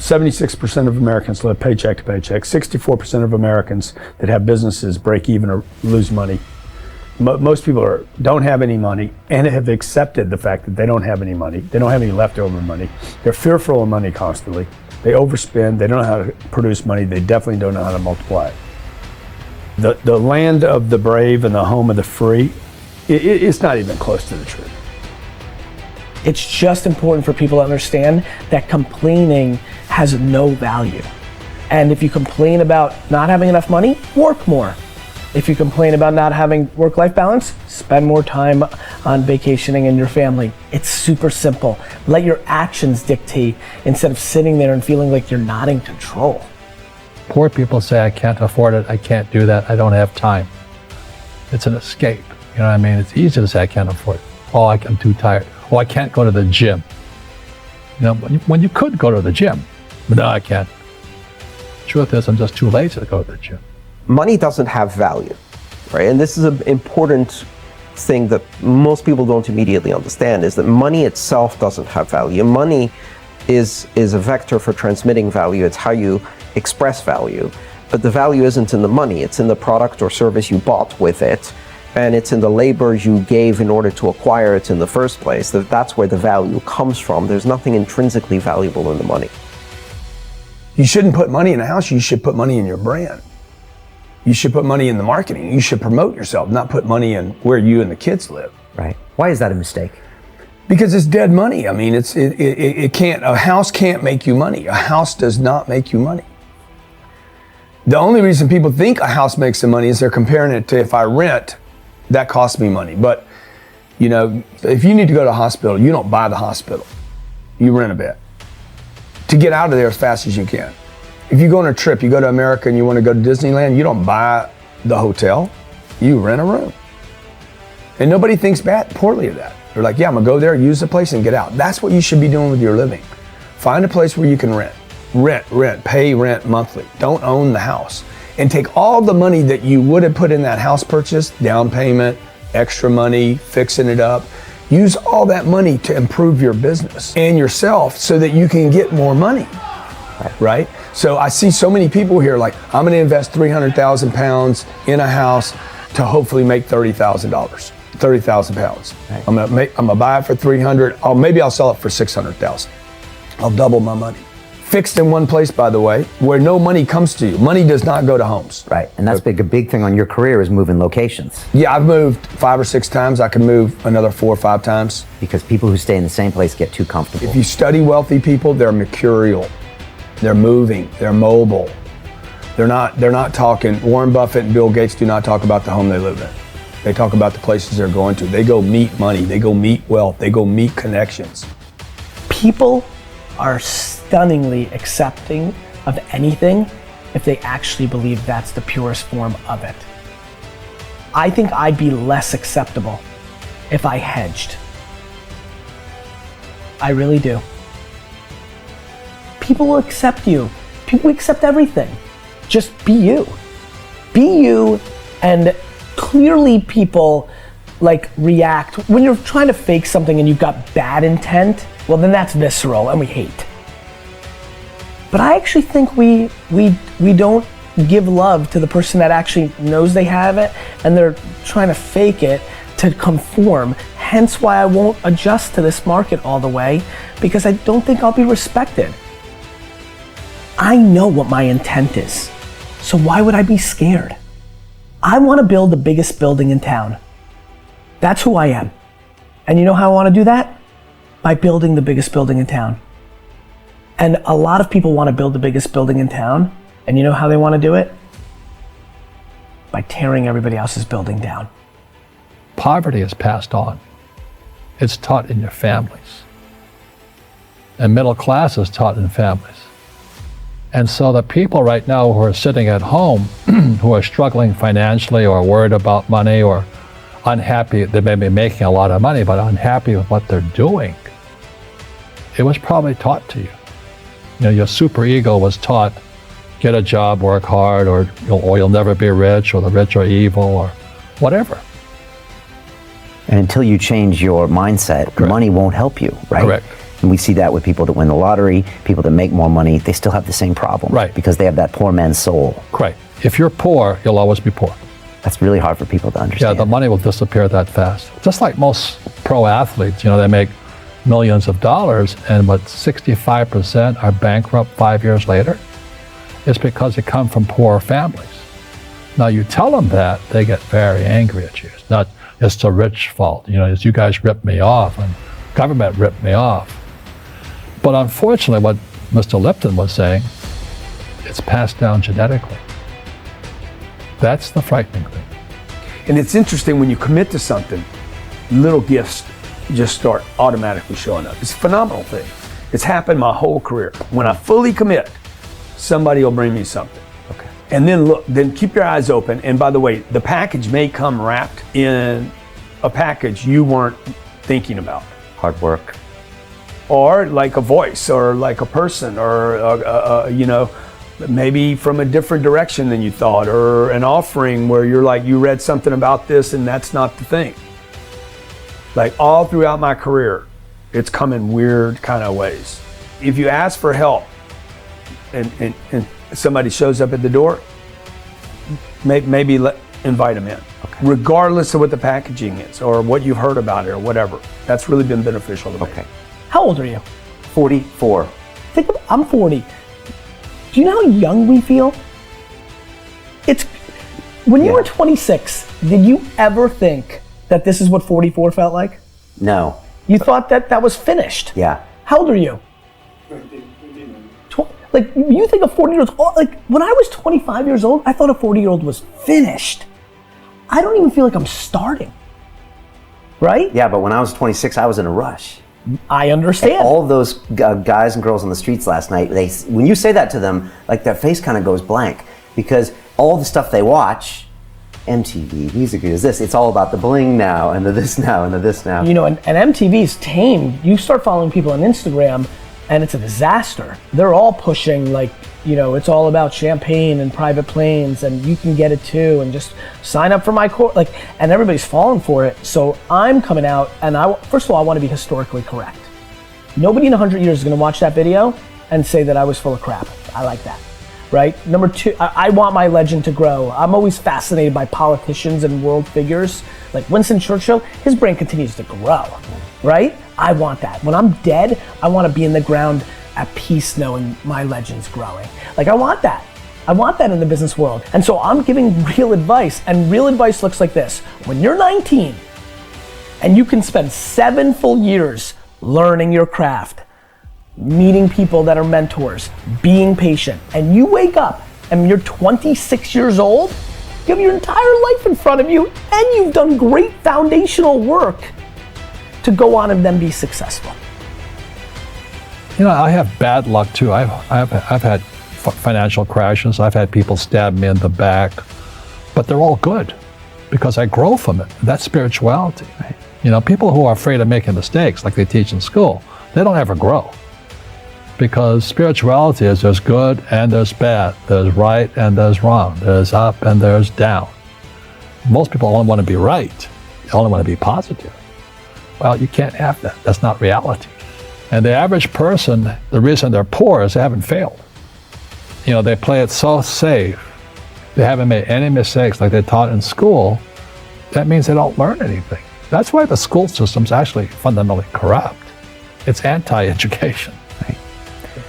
76% of Americans live paycheck to paycheck. 64% of Americans that have businesses break even or lose money. Most people don't have any money and have accepted the fact that they don't have any money. They don't have any leftover money. They're fearful of money constantly. They overspend. They don't know how to produce money. They definitely don't know how to multiply it. The land of the brave and the home of the free, it's not even close to the truth. It's just important for people to understand that complaining has no value. And if you complain about not having enough money, work more. If you complain about not having work-life balance, spend more time on vacationing and your family. It's super simple. Let your actions dictate instead of sitting there and feeling like you're not in control. Poor people say, I can't afford it, I can't do that, I don't have time. It's an escape, you know what I mean? It's easy to say I can't afford it. Oh, I'm too tired. Oh, I can't go to the gym. You know, when you could go to the gym, but no, I can't. Truth is, I'm just too lazy to go to the gym. Money doesn't have value, right? And this is an important thing that most people don't immediately understand, is that money itself doesn't have value. Money is a vector for transmitting value. It's how you express value. But the value isn't in the money, it's in the product or service you bought with it. And it's in the labor you gave in order to acquire it in the first place. That's where the value comes from. There's nothing intrinsically valuable in the money. You shouldn't put money in a house, you should put money in your brand. You should put money in the marketing. You should promote yourself, not put money in where you and the kids live. Right. Why is that a mistake? Because it's dead money. I mean, it can't, a house can't make you money. A house does not make you money. The only reason people think a house makes them money is they're comparing it to, if I rent, that costs me money. But, you know, if you need to go to a hospital, you don't buy the hospital. You rent a bed to get out of there as fast as you can. If you go on a trip, you go to America and you want to go to Disneyland, you don't buy the hotel, you rent a room. And nobody thinks poorly of that. They're like, yeah, I'm gonna go there, use the place and get out. That's what you should be doing with your living. Find a place where you can rent, pay rent monthly. Don't own the house. And take all the money that you would have put in that house purchase, down payment, extra money, fixing it up, use all that money to improve your business and yourself so that you can get more money, right? So I see so many people here like, I'm gonna invest 300,000 pounds in a house to hopefully make $30,000, 30,000 pounds. Right. I'm gonna buy it for 300, maybe I'll sell it for 600,000. I'll double my money. Fixed in one place, by the way, where no money comes to you. Money does not go to homes. Right, and that's a big thing on your career is moving locations. Yeah, I've moved 5 or 6 times. I can move another 4 or 5 times. Because people who stay in the same place get too comfortable. If you study wealthy people, they're mercurial. They're moving, they're mobile. They're not talking, Warren Buffett and Bill Gates do not talk about the home they live in. They talk about the places they're going to. They go meet money, they go meet wealth, they go meet connections. People are stunningly accepting of anything if they actually believe that's the purest form of it. I think I'd be less acceptable if I hedged. I really do. People will accept you. People accept everything. Just be you. Be you, and clearly people like react. When you're trying to fake something and you've got bad intent, well then that's visceral and we hate. But I actually think we don't give love to the person that actually knows they have it and they're trying to fake it to conform. Hence why I won't adjust to this market all the way, because I don't think I'll be respected. I know what my intent is, so why would I be scared? I want to build the biggest building in town. That's who I am. And you know how I want to do that? By building the biggest building in town. And a lot of people want to build the biggest building in town, and you know how they want to do it? By tearing everybody else's building down. Poverty is passed on. It's taught in your families. And middle class is taught in families. And so the people right now who are sitting at home, who are struggling financially or worried about money or unhappy, they may be making a lot of money, but unhappy with what they're doing, it was probably taught to you. You know, your super ego was taught, get a job, work hard, or you'll never be rich, or the rich are evil, or whatever. And until you change your mindset, Correct. Money won't help you, right? Correct. And we see that with people that win the lottery, people that make more money, they still have the same problem. Right. Because they have that poor man's soul. Right. If you're poor, you'll always be poor. That's really hard for people to Yeah, understand. the money will disappear that fast. Just like most pro athletes, they make millions of dollars, and but 65% are bankrupt 5 years later. It's because they come from poor families. Now you tell them that, they get very angry at you. It's not, it's the rich fault. It's you guys ripped me off and government ripped me off. But unfortunately, what Mr. Lipton was saying, it's passed down genetically. That's the frightening thing. And it's interesting when you commit to something, little gifts just start automatically showing up. It's a phenomenal thing. It's happened my whole career. When I fully commit, somebody will bring me something. Okay. And then keep your eyes open. And by the way, the package may come wrapped in a package you weren't thinking about. Hard work. Or like a voice, or like a person, or maybe from a different direction than you thought, or an offering where you're like, you read something about this and that's not the thing. Like all throughout my career, it's come in weird kind of ways. If you ask for help and somebody shows up at the door, maybe invite them in. Okay. Regardless of what the packaging is or what you've heard about it or whatever. That's really been beneficial to me. Okay. How old are you? 44. I'm 40. Do you know how young we feel? When you were 26, did you ever think that this is what 44 felt like? No. You thought that was finished? Yeah. How old are you? Like, you think a 40-year-old, like, when I was 25 years old, I thought a 40-year-old was finished. I don't even feel like I'm starting. Right? Yeah, but when I was 26, I was in a rush. I understand. And all of those guys and girls on the streets last night, when you say that to them, like their face kind of goes blank, because all the stuff they watch, MTV, music is this, it's all about the bling now, and the this now, and the this now. And MTV's tamed. You start following people on Instagram, and it's a disaster. They're all pushing it's all about champagne and private planes, and you can get it too, and just sign up for my course, and everybody's falling for it. So I'm coming out, and first of all, I want to be historically correct. Nobody in 100 years is going to watch that video and say that I was full of crap. I like that, right? Number two, I want my legend to grow. I'm always fascinated by politicians and world figures. Like Winston Churchill, his brain continues to grow, right? I want that. When I'm dead, I want to be in the ground at peace knowing my legend's growing. I want that. I want that in the business world. And so I'm giving real advice, and real advice looks like this. When you're 19 and you can spend 7 full years learning your craft, meeting people that are mentors, being patient, and you wake up and you're 26 years old, you have your entire life in front of you, and you've done great foundational work to go on and then be successful. I have bad luck too. I've had financial crashes. I've had people stab me in the back, but they're all good because I grow from it. That's spirituality. People who are afraid of making mistakes, like they teach in school, they don't ever grow. Because spirituality is there's good and there's bad, there's right and there's wrong, there's up and there's down. Most people only want to be right. They only want to be positive. Well, you can't have that. That's not reality. And the average person, the reason they're poor is they haven't failed. They play it so safe. They haven't made any mistakes like they're taught in school. That means they don't learn anything. That's why the school system's actually fundamentally corrupt. It's anti-education. Right?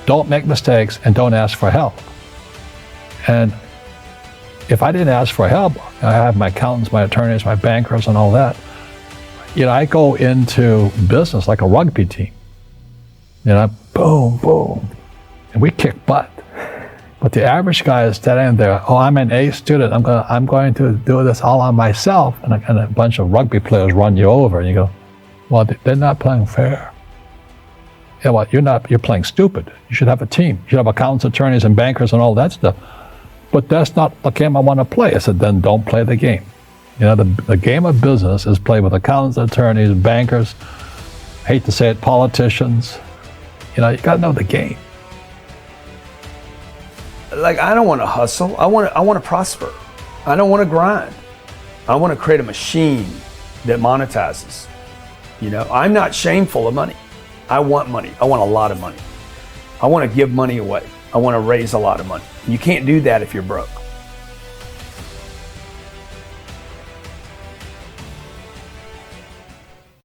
Don't make mistakes and don't ask for help. And if I didn't ask for help, I have my accountants, my attorneys, my bankers, and all that. I go into business like a rugby team. Boom, boom. And we kick butt. But the average guy is standing there, I'm an A student, I'm going to do this all on myself. And a bunch of rugby players run you over, and you go, well, they're not playing fair. Yeah, well, you're playing stupid. You should have a team. You should have accountants, attorneys, and bankers, and all that stuff. But that's not the game I want to play. I said, then don't play the game. The game of business is played with accountants, attorneys, bankers, hate to say it, politicians. You got to know the game. I don't want to hustle. I want to prosper. I don't want to grind. I want to create a machine that monetizes. I'm not shameful of money. I want money. I want a lot of money. I want to give money away. I want to raise a lot of money. You can't do that if you're broke.